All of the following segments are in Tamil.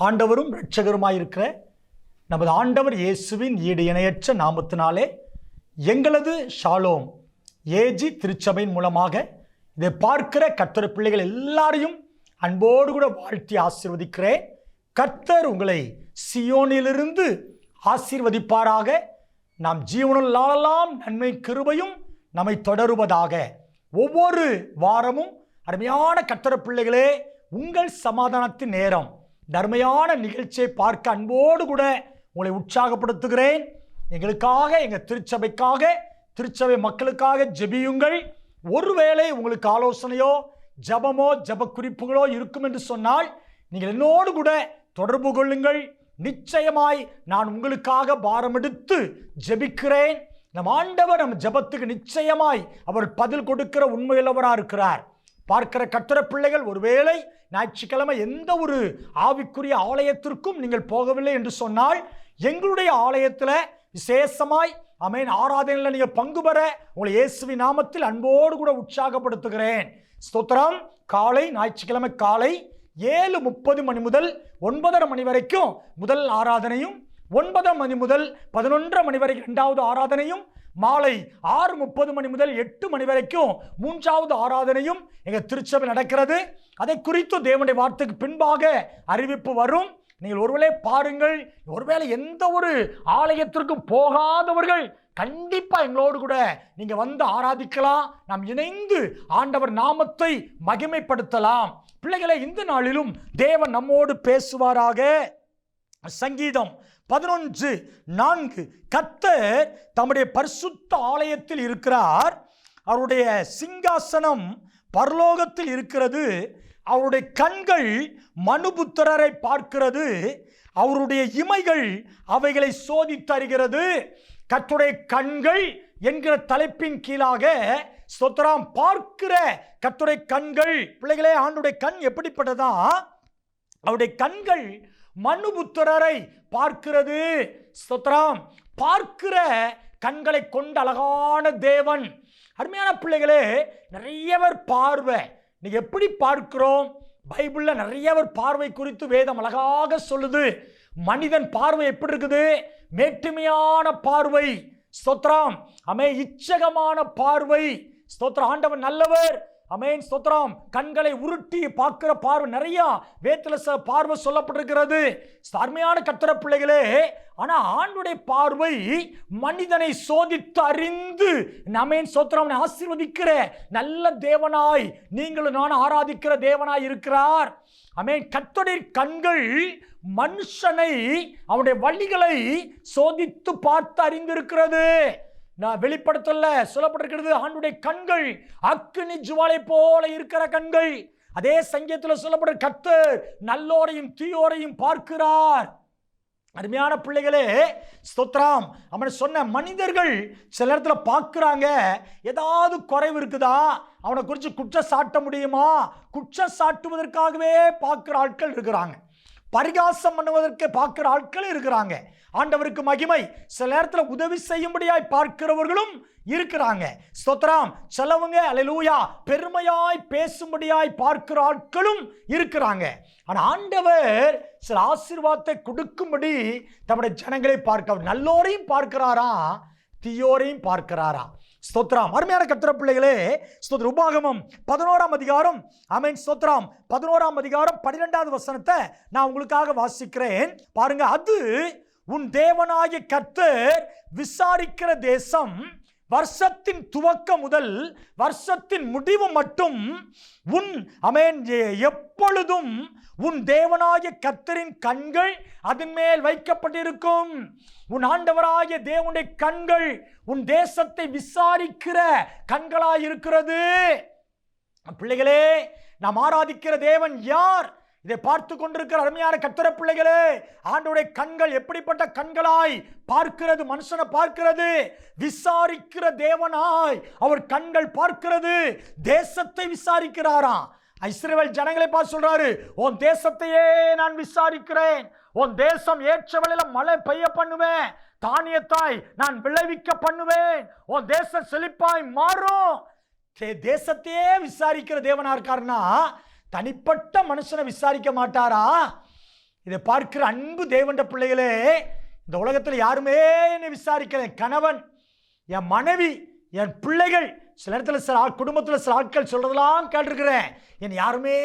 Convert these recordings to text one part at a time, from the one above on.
ஆண்டவரும் இரட்சகருமாயிருக்கிற நமது ஆண்டவர் இயேசுவின் ஈடு இணையற்ற நாமத்தினாலே எங்களது ஷாலோம் ஏஜி திருச்சபையின் மூலமாக இதை பார்க்கிற கர்த்தர் பிள்ளைகள் எல்லாரையும் அன்போடு கூட வாழ்த்தி ஆசீர்வதிக்கிறேன். கர்த்தர் உங்களை சியோனிலிருந்து ஆசீர்வதிப்பாராக. நாம் ஜீவனெல்லாம் நன்மை கிருபையும் நம்மை தொடருவதாக. ஒவ்வொரு வாரமும் அருமையான கர்த்தர் பிள்ளைகளே, உங்கள் சமாதானத்தின் நேரம் தர்மையான நிகழ்ச்சியை பார்க்க அன்போடு கூட உங்களை உற்சாகப்படுத்துகிறேன். எங்களுக்காக, எங்கள் திருச்சபைக்காக, திருச்சபை மக்களுக்காக ஜெபியுங்கள். ஒருவேளை உங்களுக்கு ஆலோசனையோ ஜபமோ ஜப குறிப்புகளோ இருக்கும் என்று சொன்னால் நீங்கள் என்னோடு கூட தொடர்பு கொள்ளுங்கள். நிச்சயமாய் நான் உங்களுக்காக பாரமெடுத்து ஜெபிக்கிறேன். நம் ஆண்டவர் நம் ஜபத்துக்கு நிச்சயமாய் அவர் பதில் கொடுக்கிற உண்மையுள்ளவராக இருக்கிறார். பார்க்கிற கர்த்தர் பிள்ளைகள், ஒருவேளை ஞாயிற்றுக்கிழமை எந்த ஒரு ஆவிக்குரிய ஆலயத்திற்கும் நீங்கள் போகவில்லை என்று சொன்னால், எங்களுடைய ஆலயத்தில் விசேஷமாய் ஆராதனையில் நீங்கள் பங்கு பெற உங்களை இயேசுவின் நாமத்தில் அன்போடு கூட உற்சாகப்படுத்துகிறேன். ஸ்தோத்திரம். காலை ஞாயிற்றுக்கிழமை காலை 7:30 மணி முதல் 9:30 மணி வரைக்கும் முதல் ஆராதனையும், 9 மணி முதல் 11:30 மணி வரைக்கும் இரண்டாவது ஆராதனையும், மாலை 6:30 மணி முதல் 8 மணி வரைக்கும் மூன்றாவது ஆராதனையும் எங்கள் திருச்சபை நடக்கிறது. அதை குறித்து தேவனுடைய வார்த்தைக்கு பின்பாக அறிவிப்பு வரும். நீங்கள் ஒருவேளை பாருங்கள். ஒருவேளை எந்த ஒரு ஆலயத்திற்கும் போகாதவர்கள் கண்டிப்பா எங்களோடு கூட நீங்க வந்து ஆராதிக்கலாம். நாம் இணைந்து ஆண்டவர் நாமத்தை மகிமைப்படுத்தலாம். பிள்ளைகளை, இந்த நாளிலும் தேவன் நம்மோடு பேசுவாராக. சங்கீதம் 11:4 கர்த்தர் தம்முடைய பரிசுத்த ஆலயத்தில் இருக்கிறார். அவருடைய சிங்காசனம் பரலோகத்தில் இருக்கிறது. அவருடைய கண்கள் மனுபுத்திரரை பார்க்கிறது. அவருடைய இமைகள் அவைகளை சோதித்தருகிறது. கர்த்தருடைய கண்கள் என்கிற தலைப்பின் கீழாக ஸ்தோத்திரம் பார்க்கிற கர்த்தருடைய கண்கள். பிள்ளைகளே, ஆண்டுடைய கண் எப்படிப்பட்டதா? அவருடைய கண்கள் மனுபுத்திரரை பார்க்கிறது. ஸ்தோத்திரம். பார்க்கிற கண்களை கொண்ட அழகான தேவன். அருமையான பிள்ளைகளே, நிறையவர் பார்வை நீங்க எப்படி பார்க்கிறோம்? பைபிள்ல நிறையவர் பார்வை குறித்து வேதம் அழகாக சொல்லுது. மனிதன் பார்வை எப்படி இருக்குது? மேட்டுமையான பார்வை. ஸ்தோத்திரம். இச்சகமான பார்வை. ஸ்தோத்திரம். ஆண்டவன் நல்லவர். அமேன். ஸ்தோத்திரம். கண்களை உருட்டி பார்க்கிற பார்வை நிறைய வேதத்துல பார்வை சொல்லப்பட்டிருக்கிறது. அருமையான கர்த்தர் பிள்ளைகளே, ஆனா ஆண்டுடைய பார்வை மனிதனை சோதித்து அறிந்து அமேன் ஸ்தோத்திரம் ஆசீர்வதிக்கிற நல்ல தேவனாய் நீங்களும் நான் ஆராதிக்கிற தேவனாய் இருக்கிறார். அமேன். கர்த்தருடைய கண்கள் மனுஷனை அவனுடைய வழிகளை சோதித்து பார்த்து அறிந்திருக்கிறது. நான் வெளிப்படுத்தல சொல்லப்பட்டிருக்கிறது, ஆண்டுடைய கண்கள் அக்கினி ஜுவாலை போல இருக்கிற கண்கள். அதே சங்கீதத்தில் சொல்லப்பட்ட கர்த்தர் நல்லோரையும் தீயோரையும் பார்க்கிறார். அருமையான பிள்ளைகளே, ஸ்தோத்திரம். அவன் சொன்ன மனிதர்கள் சில இடத்துல பார்க்கிறாங்க. ஏதாவது குறைவு இருக்குதா? அவனை குறித்து குற்றம் சாட்ட முடியுமா? குற்றம் சாட்டுவதற்காகவே பார்க்கிற ஆட்கள் இருக்கிறாங்க. பரிகாசம் பண்ணுவதற்கு பார்க்கிற ஆட்கள் இருக்கிறாங்க. ஆண்டவருக்கு மகிமை. சில நேரத்தில் உதவி செய்யும்படியாய் பார்க்கிறவர்களும் இருக்கிறாங்க. ஸ்தோத்திரம். சிலவங்க அல்லேலூயா பெருமையாய் பேசும்படியாய் பார்க்கிற ஆட்களும் இருக்கிறாங்க. ஆனால் ஆண்டவர் சில ஆசீர்வாதத்தை கொடுக்கும்படி தம்முடைய ஜனங்களை பார்க்க நல்லோரையும் பார்க்கிறாரா, தீயோரையும் பார்க்கிறாரா. ஸ்தோத்திரம். அருமையான கர்த்தர் பிள்ளைகளே, ஸ்தோத்திரம். உபாகமம் 11ஆம் அதிகாரம் ஆமென் ஸ்தோத்திரம் 11ஆம் அதிகாரம் 12வது வசனத்தை நான் உங்களுக்காக வாசிக்கிறேன். பாருங்க. அது உன் தேவனாகிய கர்த்தர் விசாரிக்கிற தேசம், வருஷத்தின் துவக்கம் முதல் வருஷத்தின் முடிவு மட்டும் உன் அமேன் எப்பொழுதும் உன் தேவனாகிய கர்த்தரின் கண்கள் அதன் மேல் வைக்கப்பட்டிருக்கும். உன் ஆண்டவராகிய தேவனுடைய கண்கள் உன் தேசத்தை விசாரிக்கிற கண்களாயிருக்கிறது. பிள்ளைகளே, நாம் ஆராதிக்கிற தேவன் யார்? இதை பார்த்து கொண்டிருக்கிற அருமையான கர்த்தர் பிள்ளைகளே, ஆண்டவருடைய கண்கள் எப்படிப்பட்ட கண்களாய் பார்க்கிறது? மனுஷனை பார்க்கிறது. விசாரிக்கிற தேவனாய் அவர் கண்கள் பார்க்கிறது. தேசத்தை விசாரிக்கிறாராம். இஸ்ரவேல் ஜனங்களை பார்த்து சொல்றாரு, உன் தேசத்தையே நான் விசாரிக்கிறேன். உன் தேசம் ஏற்ற வேளையில மழை பெய்ய பண்ணுவேன், தானியத்தாய் நான் விளைவிக்க பண்ணுவேன், உன் தேசம் செழிப்பாய் மாறும். தேசத்தையே விசாரிக்கிற தேவனா இருக்காருன்னா தனிப்பட்ட மனுஷனை விசாரிக்க மாட்டாரா? இதை பார்க்கிற அன்பு தேவன்ற பிள்ளைகளே, இந்த உலகத்தில் யாருமே என்னை விசாரிக்கல. என் கணவன், என் மனைவி, என் பிள்ளைகள், சில இடத்துல சில குடும்பத்தில் சில ஆட்கள் சொல்றதெல்லாம் கேட்டிருக்கிறேன். என் யாருமே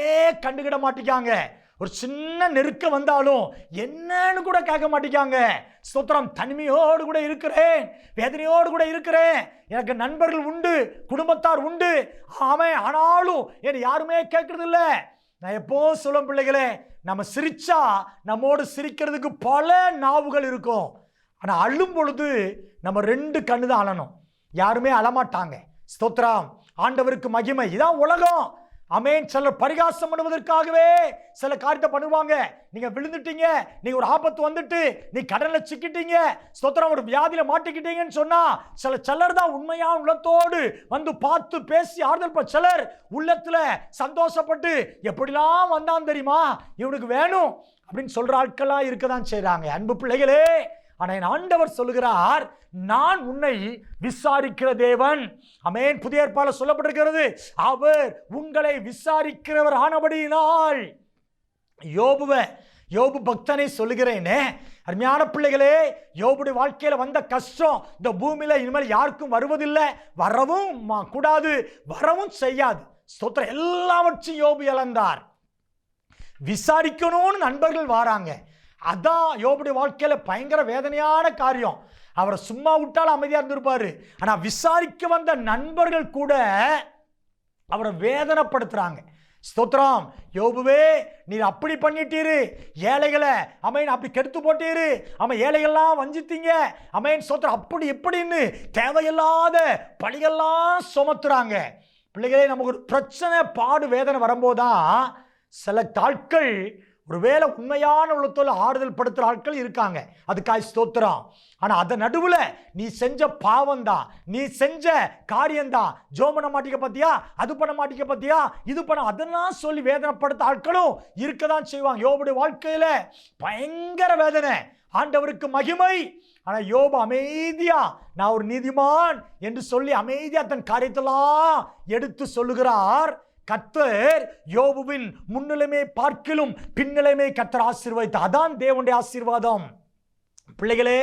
கண்டுகிட மாட்டேங்காங்க. ஒரு சின்ன நெருக்கம் வந்தாலும் என்னன்னு கூட கேட்க மாட்டேங்காங்க. ஸ்தோத்திரம். தனிமையோடு கூட இருக்கிறேன், வேதனையோடு கூட இருக்கிறேன். எனக்கு நண்பர்கள் உண்டு, குடும்பத்தார் உண்டு, ஆனாலும் என்னை யாருமே கேட்கறது இல்லை. நான் எப்போ சொல்லும் பிள்ளைகளே, நம்ம சிரிச்சா நம்மோடு சிரிக்கிறதுக்கு பல நாவுகள் இருக்கும். ஆனால் அழும் பொழுது நம்ம 2 கண்ணு தான் அழணும், யாருமே அழமாட்டாங்க. ஸ்தோத்திரம். ஆண்டவருக்கு மகிமை. இதான் உலகம். ஆமென். சிலர் பரிகாசம் பண்ணுவதற்காகவே சில காரியத்தை பண்ணுவாங்க. நீங்க விழுந்துட்டீங்க, நீங்க ஒரு ஆபத்து வந்துட்டு, நீ கடல்ல சிக்கிட்டீங்க, ஸ்தோத்திரம், ஒரு வியாதியில மாட்டிக்கிட்டீங்கன்னு சொன்னா சிலர் தான் உண்மையா உள்ளத்தோடு வந்து பார்த்து பேசி ஆறுதல். சிலர் உள்ளத்துல சந்தோஷப்பட்டு எப்படிலாம் வந்தான் தெரியுமா, இவனுக்கு வேணும் அப்படின்னு சொல்ற ஆட்களா இருக்கதான் செய்றாங்க. அன்பு பிள்ளைகளே, ஆனா என் ஆண்டவர் சொல்லுகிறார், நான் உன்னை விசாரிக்கிற தேவன். ஆமென். புதிய ஏற்பாடுல சொல்லப்பட்டிருக்கிறது, அவர் உங்களை விசாரிக்கிறவர் ஆனபடியினால். யோபு பக்தனை சொல்லுகிறேனே, அருமையான பிள்ளைகளே, யோபுடைய வாழ்க்கையில வந்த கஷ்டம் இந்த பூமியில இனிமேல் யாருக்கும் வருவதில்லை, வரவும் கூடாது, வரவும் செய்யாது. ஸ்தோத்திரம். எல்லாவற்றையும் யோபு இழந்தார். விசாரிக்கணும்னு நண்பர்கள் வாராங்க. அதான் யோபுடைய வாழ்க்கையில பயங்கர வேதனையான காரியம். அவரை சும்மா விட்டாலும் அமைதியா இருந்திருப்பாரு. ஆனா விசாரிக்க வந்த நண்பர்கள் கூட அவரை வேதனைப்படுத்துறாங்க. ஸ்தோத்திரம். யோபுவே, நீ அப்படி பண்ணிட்டீரு, ஏழைகளை அமேன் அப்படி கெடுத்து போட்டீரு, ஏழைகள்லாம் வஞ்சித்தீங்க, அமேன் ஸ்தோத்திரம், அப்படி எப்படின்னு தேவையில்லாத பழிகள்லாம் சுமத்துறாங்க. பிள்ளைகளே, நமக்கு ஒரு பிரச்சனை, பாடு, வேதனை வரும்போதுதான் சில ஆட்கள் ஒருவேளை உண்மையான உள்ளத்தோட ஆறுதல் படுத்துற ஆட்கள் இருக்காங்க. அதுக்காக ஸ்தோத்திரம். ஆனா அத நடுவுல நீ செஞ்ச பாவம் தான், நீ செஞ்ச காரியம்தான், ஜோம் பண்ண மாட்டீங்க பத்தியா, அது பண்ண மாட்டீங்க பத்தியா, இது பண்ண, அதெல்லாம் சொல்லி வேதனைப்படுத்த ஆட்களும் இருக்கதான் செய்வாங்க. யோபுடைய வாழ்க்கையில பயங்கர வேதனை. ஆண்டவருக்கு மகிமை. ஆனா யோபு அமைதியா, நான் ஒரு நீதிமான் என்று சொல்லி அமைதியா தன் காரியத்தெல்லாம் எடுத்து சொல்லுகிறார். கர்த்தர் யோபுவின் முன்னிலைமை பார்க்கிலும் பின்னிலைமை கர்த்தர் ஆசீர்வதித்தார். அதான் தேவனுடைய ஆசீர்வாதம். பிள்ளைகளே,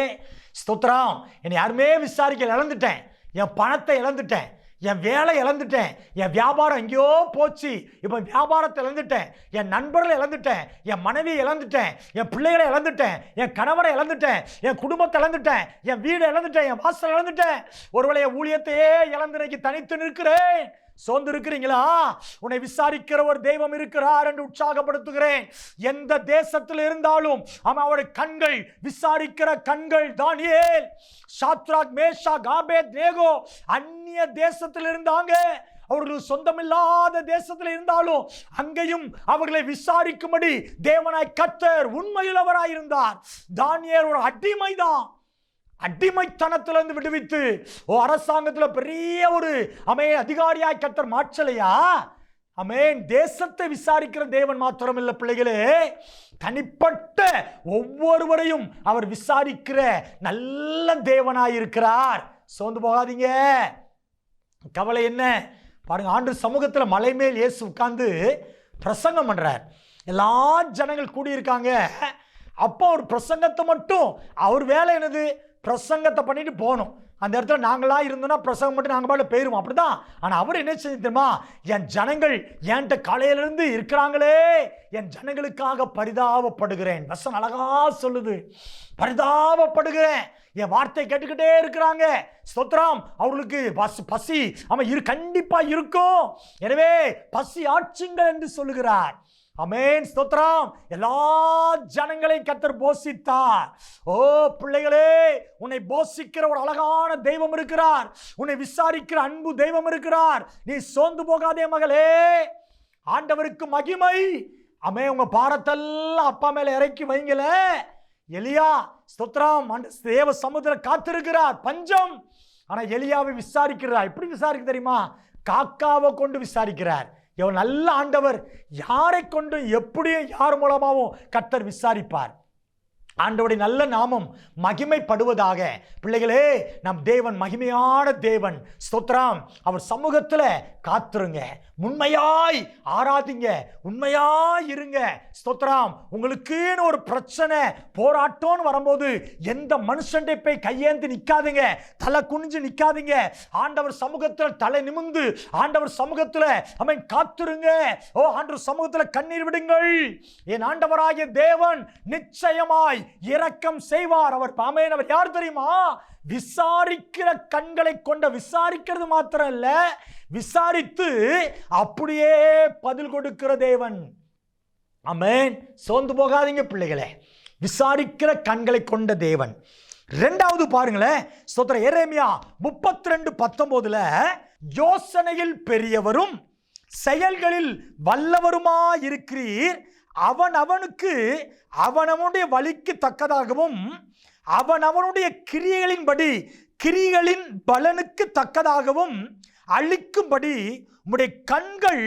ஸ்தோத்திரம். என்னை யாருமே விசாரிக்க இழந்துட்டேன், என் பணத்தை இழந்துட்டேன், என் வேலை இழந்துட்டேன், என் வியாபாரம் எங்கேயோ போச்சு, இப்போ வியாபாரத்தை இழந்துட்டேன், என் நண்பர்களை இழந்துட்டேன், என் மனைவியை இழந்துட்டேன், என் பிள்ளைகளை இழந்துட்டேன், என் கணவரை இழந்துட்டேன், என் குடும்பத்தை இழந்துட்டேன், என் வீடை இழந்துட்டேன், என் வாசலை இழந்துட்டேன், ஒருவேளை என் ஊழியத்தையே இழந்து இன்னைக்கு தனித்து நிற்கிறேன். சோர்ந்து இருக்கிறீங்களா? உன்னை விசாரிக்கிற ஒரு தெய்வம் இருக்கிறார் என்று உற்சாகப்படுத்துகிறேன். எந்த தேசத்தில் இருந்தாலும் அவருடைய கண்கள் விசாரிக்கிற கண்கள். தானியேல், சாத்ராக், மேஷாக், ஆபேத்நேகோ அந்நிய தேசத்தில் இருந்தாங்க. அவர்கள் சொந்தமில்லாத தேசத்தில் இருந்தாலும் அங்கேயும் அவர்களை விசாரிக்கும்படி தேவனாய் கர்த்தர் உண்மையுள்ளவராய் இருந்தார். தானியேல் ஒரு அடிமைதான், அடிமைத்தனத்திலிருந்து விடுவித்து அரசாங்கத்தில் பெரிய ஒரு அதிகாரியாய் கர்த்தர் மாற்றலையா? அமேன். தேசத்தை விசாரிக்கிற தேவன் மாத்திரம் இல்ல பிள்ளைகளே, தனிப்பட்ட ஒவ்வொருவரையும் அவர் விசாரிக்கிற நல்ல தேவனாயிருக்கிறார். சோர்ந்து போகாதீங்க. கவலை என்ன பாருங்க. ஆண்டு சமூகத்தில் மலை மேல் இயேசு உட்கார்ந்து பிரசங்கம் பண்றார். எல்லா ஜனங்கள் கூடியிருக்காங்க. அப்போ ஒரு பிரசங்கத்தை மட்டும், அவர் வேலை என்னது, பிரசங்கத்தை பண்ணிட்டு போகணும். அந்த இடத்துல நாங்களா இருந்தோம்னா பிரசங்கம் மட்டும் நாங்கள் பாட்டு போயிடுவோம், அப்படிதான். ஆனால் அவர் என்ன செய்ய தெரியுமா, என் ஜனங்கள் என்கிட்ட காலையிலிருந்து இருக்கிறாங்களே, என் ஜனங்களுக்காக பரிதாபப்படுகிறேன். வசனம் அழகா சொல்லுது, பரிதாபப்படுகிறேன். என் வார்த்தை கேட்டுக்கிட்டே இருக்கிறாங்க. ஸ்தோத்திரம். அவர்களுக்கு பசி கண்டிப்பா இருக்கும். எனவே பசி ஆட்சிங்கள் என்று சொல்லுகிறார். அமேன். ஸ்தோத்திரம். எல்லா ஜனங்களையும் கர்த்தர் போஷித்தார். ஓ பிள்ளைகளே, உன்னை போஷிக்கிற ஒரு அழகான தெய்வம் இருக்கிறார். உன்னை விசாரிக்கிற அன்பு தெய்வம் இருக்கிறார். நீ சோர்ந்து போகாதே மகளே. ஆண்டவருக்கு மகிமை. அமே, உங்க பாரத்தெல்லாம் அப்பா மேல இறக்கி வைங்கள. எலியா, ஸ்தோத்திரம், தேவ சமுத்திரம் காத்திருக்கிறார், பஞ்சம். ஆனா எலியாவை விசாரிக்கிறார். எப்படி விசாரிக்க தெரியுமா? காக்காவை கொண்டு விசாரிக்கிறார். எவ்வளவு நல்ல ஆண்டவர். யாரை கொண்டு எப்படியும் யார் மூலமாகவும் கர்த்தர் விசாரிப்பார். ஆண்டவருடைய நல்ல நாமம் மகிமைப்படுவதாக. பிள்ளைகளே, நம் தேவன் மகிமையான தேவன். ஸ்தோத்திரம். அவர் சமூகத்தில் காத்துருங்க. உண்மையாய் ஆராதிங்க, உண்மையாய் இருங்க. ஸ்தோத்திரம். உங்களுக்குன்னு ஒரு பிரச்சனை போராட்டம்னு வரும்போது எந்த மனுஷன் போய் கையேந்தி நிக்காதீங்க, தலை குனிஞ்சு நிக்காதீங்க. ஆண்டவர் சமூகத்தில் தலை நிமிர்ந்து ஆண்டவர் சமூகத்தில் அவன் காத்துருங்க. ஆண்டவர் சமூகத்தில் கண்ணீர் விடுங்கள். என் ஆண்டவராகிய தேவன் நிச்சயமாய் இரக்கம் செய்வார். அவர் ஆமென். அவர் யார் தெரியுமா? விசாரிக்கிற கண்களை கொண்ட, விசாரிக்கிறது மாத்திரம் இல்ல, விசாரித்து அப்படியே பதில் கொடுக்கிற தேவன். ஆமென். சோர்ந்து போகாதீங்க பிள்ளைகளே. விசாரிக்கிற கண்களை கொண்ட தேவன். இரண்டாவது பாருங்களேன். ஸ்தோத்திரம். எரேமியா 32:19 யோசனையில் பெரியவரும் செயல்களில் வல்லவருமாயிருக்கிறீர். அவனுக்கு அவனுடைய வழிக்கு தக்கதாகவும் அவனுடைய கிரியைகளின்படி கிரிகளின் பலனுக்கு தக்கதாகவும் அளிக்கும்படி உம்முடைய கண்கள்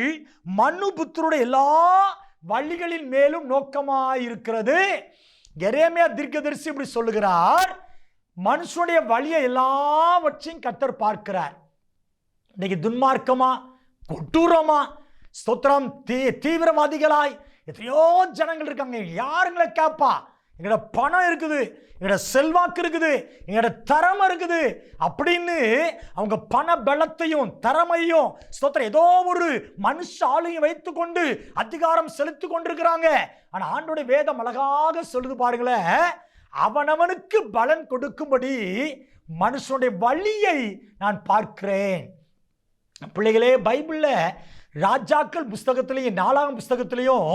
மனுபுத்திரருடைய எல்லா வழிகளின் மேலும் நோக்கமாயிருக்கிறது. எரேமியா தீர்க்கதரிசி இப்படி சொல்லுகிறார். மனுஷனுடைய வழியை எல்லாவற்றையும் கர்த்தர் பார்க்கிறார். இன்னைக்கு துன்மார்க்கமா, கொடூரமா, ஸ்தோத்திரம், தீவிரவாதிகளாய் எத்தனையோ ஜனங்கள் இருக்காங்க. யாருங்களை கேட்பா? எங்களோட பணம் இருக்குது, எங்களோட செல்வாக்கு இருக்குது, எங்களோட திறமை இருக்குது அப்படின்னு அவங்க பண பலத்தையும் திறமையும் ஸ்தோத்திரம் ஏதோ ஒரு மனுஷ ஆளுமையை வைத்து கொண்டு அதிகாரம் செலுத்தி கொண்டிருக்கிறாங்க. ஆனா ஆண்டோட வேதம் அழகாக சொல்லுது பாருங்களேன். அவனவனுக்கு பலன் கொடுக்கும்படி மனுஷனுடைய வழியை நான் பார்க்கிறேன். பிள்ளைகளே, பைபிள்ல ராஜாக்கள் புஸ்தகத்திலையும் 4ஆம் புஸ்தகத்திலையும்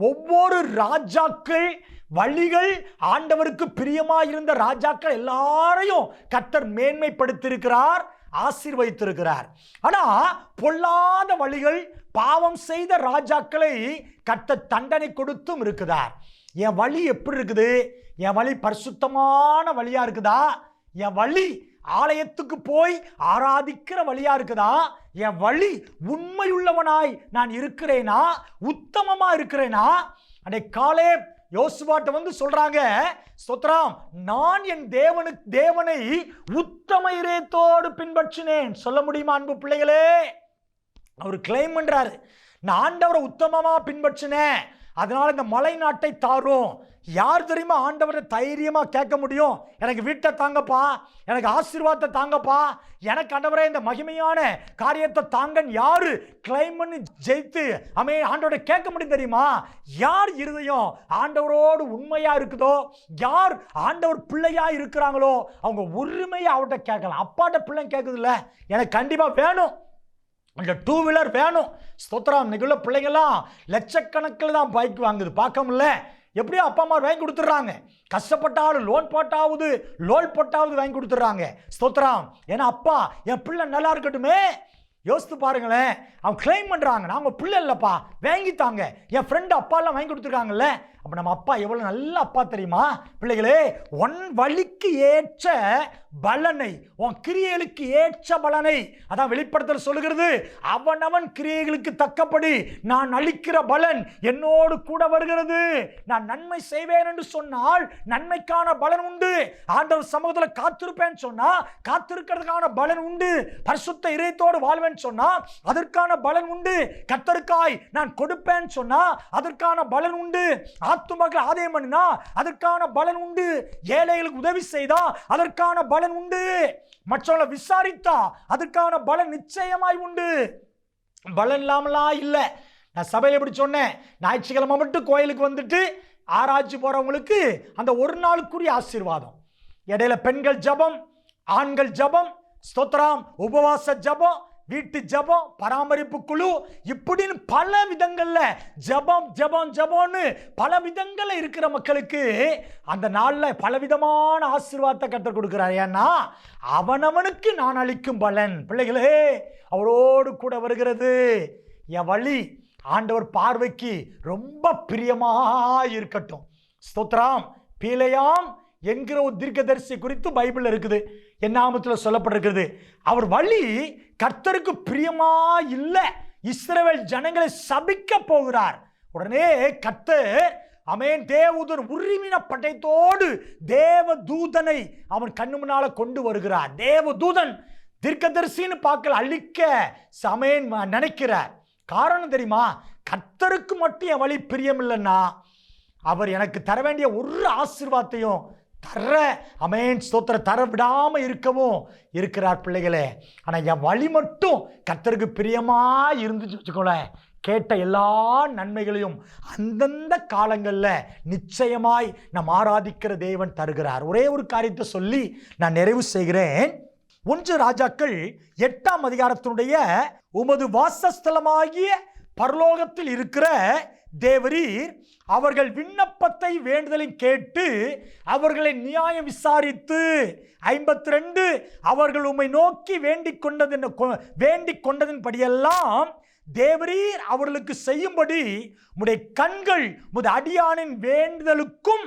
ஒவ்வொரு ராஜாக்கள் வழிகள், ஆண்டவருக்கு பிரியமாயிருந்த ராஜாக்கள் எல்லாரையும் கர்த்தர் மேன்மைப்படுத்தியிருக்கிறார், ஆசீர்வதித்திருக்கிறார். ஆனா பொல்லாத வழிகள், பாவம் செய்த ராஜாக்களை கர்த்தர் தண்டனை கொடுத்தும் இருக்கிறார். என் வழி எப்படி இருக்குது? என் வழி பரிசுத்தமான வழியா இருக்குதா? என் வழி ஆலயத்துக்கு போய் ஆராதிக்கிற வழியா இருக்குதா? என் வழி உண்மையுள்ளவனாய் நான் இருக்கிறேனா? உத்தமமா இருக்கிறேனா? அன்னைக்கு காலேப் யோசுவாட்ட வந்து சொல்றாங்க, ஸ்தோத்திரம், நான் என் தேவனை உத்தம இதயத்தோடு பின்பற்றினேன். சொல்ல முடியுமா அன்பு பிள்ளைகளே? அவர் கிளைம் பண்றாரு, நான் ஆண்டவரை உத்தமமா பின்பற்றினேன், அதனால இந்த மலை நாட்டை தாரும். யார் தெரியுமா ஆண்டவரை தைரியமா கேட்க முடியும்? எனக்கு வீட்டை தாங்கப்பா, எனக்கு ஆசீர்வாதத்தை தாங்கப்பா, எனக்கு ஆண்டவரே இந்த மகிமையான காரியத்தை தாங்கன்னு யாரு கிளைம் பண்ணி ஜெயித்து ஆண்டவரை கேட்க முடியும் தெரியுமா? யார் இருதயம் ஆண்டவரோடு உண்மையா இருக்குதோ, யார் ஆண்டவர் பிள்ளையா இருக்கிறாங்களோ அவங்க உரிமையை அவர்கிட்ட கேட்கலாம். அப்பாட்ட பிள்ளை கேட்குது இல்ல, எனக்கு கண்டிப்பா வேணும், அந்த 2 வீலர் வேணும். ஸ்தோத்திரம். இன்னைக்கு உள்ள பிள்ளைங்கெல்லாம் லட்சக்கணக்கில் தான் பைக் வாங்குது, பார்க்க முடியல. எப்படியோ அப்பா அம்மா வாங்கி கொடுத்துட்றாங்க, கஷ்டப்பட்டாலும் லோன் போட்டாவது வாங்கி கொடுத்துட்றாங்க. ஸ்தோத்திரம். ஏன்னா அப்பா என் பிள்ளை நல்லா இருக்கட்டுமே. யோசித்து பாருங்களேன். அவன் கிளைம் பண்ணுறாங்க, நான் உங்கள் பிள்ளை இல்லைப்பா, வாங்கித்தாங்க. என் ஃப்ரெண்டு அப்பாலாம் வாங்கி கொடுத்துருக்காங்கல்ல. அப்போ நம்ம அப்பா எவ்வளோ நல்ல அப்பா தெரியுமா? பிள்ளைகளே, உன் வழிக்கு ஏற்ற பலனை, உன் கிரியைகளுக்கு ஏற்ற பலனை, அதான் வெளிப்படுத்தல் சொல்லுகிறது, அவனவன் கிரியைகளுக்கு தக்கபடி நான் அளிக்கிற பலன் என்னோடு கூட வருகிறது. நான் நன்மை செய்வேன் என்று சொன்னால் நன்மைக்கான பலன் உண்டு. ஆண்டவர் சமூகத்தில் காத்திருப்பேன்னு சொன்னா காத்திருக்கிறதுக்கான பலன் உண்டு. பரிசுத்த இதயத்தோடு வாழ்வேன் சொன்னா அதற்கான பலன் உண்டு. கர்த்தருக்காய் நான் கொடுப்பேன் சொன்னா அதற்கான பலன் உண்டு. ஆத்துமக்கள் ஆதாயம் பண்ணினா அதற்கான பலன் உண்டு. ஏழைகளுக்கு உதவி செய்தா அதற்கான பலன் உண்டு. மற்றவங்களை விசாரித்தா அதற்கான பலன் நிச்சயமாய் உண்டு. பலன் இல்லாமலாம் இல்லை. நான் சபையில் எப்படி சொன்னேன், ஞாயிற்றுக்கிழமை மட்டும் கோயிலுக்கு வந்துட்டு ஆராய்ச்சி போறவங்களுக்கு அந்த ஒரு நாளுக்குரிய ஆசீர்வாதம், இடையில பெண்கள் ஜபம், ஆண்கள் ஜபம், ஸ்தோத்திரம், உபவாச ஜபம், வீட்டு ஜபம், பராமரிப்பு குழு, இப்படின்னு பல விதங்கள்ல ஜபம் ஜபம் ஜபம்னு பல விதங்கள்ல இருக்கிற மக்களுக்கு அந்த நாள்ல பலவிதமான ஆசீர்வாதத்தை கர்த்தர் கொடுக்கிறார். ஏன்னா அவனவனுக்கு நான் அளிக்கும் பலன் பிள்ளைகளே அவரோடு கூட வருகிறது. என் வழி ஆண்டவர் பார்வைக்கு ரொம்ப பிரியமா இருக்கட்டும். ஸ்தோத்திரம். பீலையாம் என்கிற ஒரு தீர்க்கதரிசி குறித்து பைபிள் இருக்குது, என்னாமத்தில் சொல்லப்பட்டிருக்கிறது. அவர் வழி கர்த்தருக்கு பிரியமா இல்லை. இஸ்ரவேல் ஜனங்களை சபிக்க போகிறார். உடனே கர்த்தர் தேவதூதன் உரிமையின பட்டயத்தோடு தேவதூதனை அவன் கண்ணு முன்னால கொண்டு வருகிறார். தேவதூதன் தீர்க்கதரிசின்னு பார்க்கல, அழிக்க நினைக்கிறார். காரணம் தெரியுமா? கர்த்தருக்கு மட்டும் என் வழி பிரியம் இல்லைன்னா அவர் எனக்கு தர வேண்டிய ஒரு ஆசீர்வாதத்தையும் அமேன் ஸ்தோத்திர தர விடாம இருக்கவும் இருக்கிறார் பிள்ளைகளே. ஆனா என் வழி மட்டும் கர்த்தருக்கு பிரியமா இருந்துச்சு வச்சுக்கோங்களேன், கேட்ட எல்லா நன்மைகளையும் அந்தந்த காலங்களில் நிச்சயமாய் நாம் ஆராதிக்கிற தேவன் தருகிறார். ஒரே ஒரு காரியத்தை சொல்லி நான் நிறைவு செய்கிறேன். 1 ராஜாக்கள் 8ஆம் அதிகாரத்தினுடைய உமது வாசஸ்தலமாகிய பரலோகத்தில் இருக்கிற தேவரீர் அவர்கள் விண்ணப்பத்தை வேண்டுதலையும் கேட்டு அவர்களை நியாயம் விசாரித்து 52 அவர்கள் உம்மை நோக்கி வேண்டிக் கொண்டதின் படியெல்லாம் தேவரீர் அவர்களுக்கு செய்யும்படி உம்முடைய கண்கள் உமது அடியானின் வேண்டுதலுக்கும்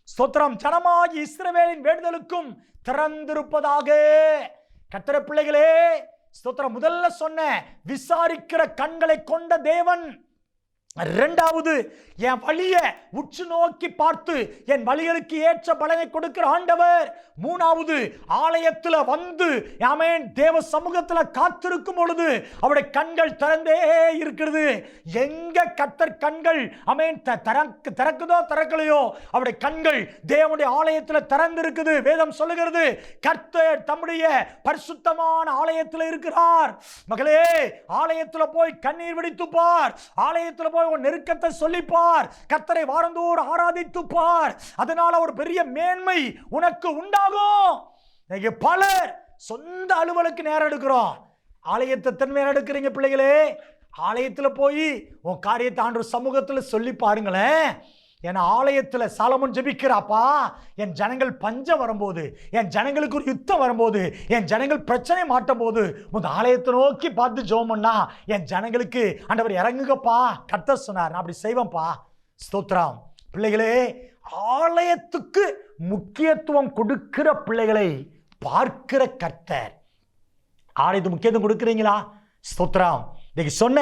ஸ்தோத்திரம் ஜனமாகி இஸ்ரவேலின் வேண்டுதலுக்கும் திறந்திருப்பதாக. கர்த்தருடைய பிள்ளைகளே ஸ்தோத்திரம், முதல்ல சொன்ன விசாரிக்கிற கண்களை கொண்ட தேவன். 2வது என் வழியை உற்று நோக்கி பார்த்து என் வழிகளுக்கு ஏற்ற பலனை கொடுக்கிற ஆண்டவர். 3வது ஆலயத்தில் வந்து ஆமென் தேவ சமூகத்தில் காத்திருக்கும் பொழுது அவருடைய கண்கள் திறந்தே இருக்கிறது. எங்க கர்த்தர் கண்கள் ஆமென் திறக்குதோ திறக்கலையோ அவருடைய கண்கள் தேவனுடைய ஆலயத்தில் திறந்திருக்குது. வேதம் சொல்லுகிறது கர்த்தர் தம்முடைய பரிசுத்தமான ஆலயத்தில் இருக்கிறார். மகளே, ஆலயத்தில் போய் கண்ணீர் வடித்து பார், ஆலயத்தில் போய் நெருக்கத்தை சொல்லிப்பார், கர்த்தரை வாரந்தோறும் ஆராதித்துப்பார். அதனால ஒரு பெரிய மேன்மை உனக்கு உண்டாகும். பலர் சொந்த அலுவலுக்கு நேரம் எடுக்கிறோம், ஆலயத்தை நேரம் எடுக்கிறீங்க பிள்ளைகளே. ஆலயத்தில் போய் உன் காரியத்தை ஆண்டவர் சமூகத்தில் சொல்லி பாருங்களேன். ஏன்னா ஆலயத்தில் சாலமோன் ஜெபிக்கிறாப்பா, என் ஜனங்கள் பஞ்சம் வரும்போது, என் ஜனங்களுக்கு ஒரு யுத்தம் வரும்போது, என் ஜனங்கள் பிரச்சனை மாட்டும் போது உங்க ஆலயத்தை நோக்கி பார்த்து ஜெபம் பண்ணா என் ஜனங்களுக்கு ஆண்டவர் இறங்குங்கப்பா. கர்த்தர் சொன்னார், நான் அப்படி செய்வேன்ப்பா. ஸ்தோத்திரம். பிள்ளைகளே, ஆலயத்துக்கு முக்கியத்துவம் கொடுக்கிற பிள்ளைகளை பார்க்கிற கர்த்தர். ஆலயத்துக்கு முக்கியத்துவம் கொடுக்கிறீங்களா? ஸ்தோத்திரம். இன்னைக்கு சொன்ன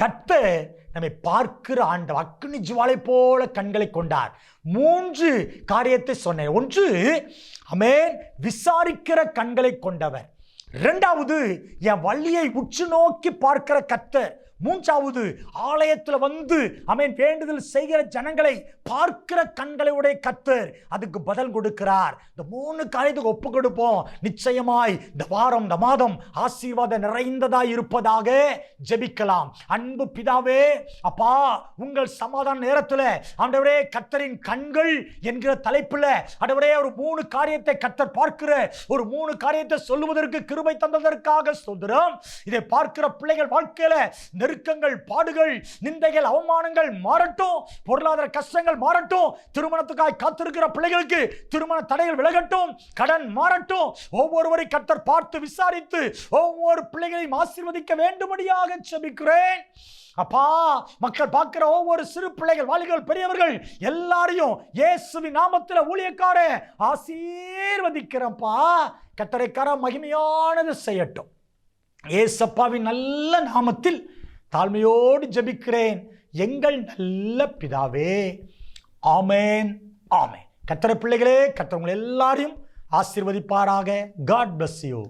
கர்த்தர் நம்மை பார்க்கிற ஆண்டவர், அக்னி ஜுவாலை போல கண்களை கொண்டார். 3 காரியத்தை சொன்னேன். 1 ஆமென் விசாரிக்கிற கண்களை கொண்டவர். 2வது என் வழியை உற்று நோக்கி பார்க்கிற கர்த்தர். 3வது ஆலயத்தில் வந்து ஆமென் வேண்டுதல் செய்கிற ஜனங்களை பார்க்கிற கண்களை உடைய கர்த்தர் அதுக்கு பதில் கொடுக்கிறார். இந்த 3 காரியத்துக்கு ஒப்பு கொடுப்போம். நிச்சயமாய் இந்த வாரம் இந்த மாதம் ஆசீர்வாதம் நிறைந்ததாய் இருப்பதாக ஜெபிக்கலாம். அன்பு பிதாவே, அப்பா உங்கள் சமாதான நேரத்தில் ஆண்டவரே கர்த்தரின் கண்கள் என்கிற தலைப்பில் ஆண்டவரே ஒரு 3 காரியத்தை கர்த்தர் பார்க்கிற ஒரு 3 காரியத்தை சொல்லுவதற்கு கிருபை தந்ததற்காக ஸ்தோத்திரம். இதை பார்க்கிற பிள்ளைகள் வாழ்க்கையில நெருக்கங்கள், பாடுகள், நிந்தைகள், அவமானங்கள் மாறட்டும், பொருளாதார கஷ்டங்கள் மாறட்டும், திருமணத்துக்காக காத்திருக்கிற பிள்ளைகளுக்கு திருமண தடைகள் விலகட்டும், கடன் மாறட்டும். ஒவ்வொருவரை கர்த்தர் பார்த்து விசாரித்து ஒவ்வொரு பிள்ளைகளையும் ஆசீர்வதிக்க வேண்டும்படியாக ஜெபிக்கிறேன். அப்பா, மக்கள் பார்க்கிற ஒவ்வொரு சிறு பிள்ளைகள், வாலிபர்கள், பெரியவர்கள் எல்லாரையும் இயேசுவின் நாமத்தில் ஊழியக்கார ஆசீர்வதிக்கிறப்பா. கர்த்தரைக்கார மகிமையானது செய்யட்டும். ஏசப்பாவின் நல்ல நாமத்தில் தாழ்மையோடு ஜெபிக்கிறேன் எங்கள் நல்ல பிதாவே. ஆமென், ஆமென். கர்த்தர் பிள்ளைகளே, கர்த்தர் உங்கள் எல்லாரையும் ஆசீர்வதிப்பாராக. God bless you.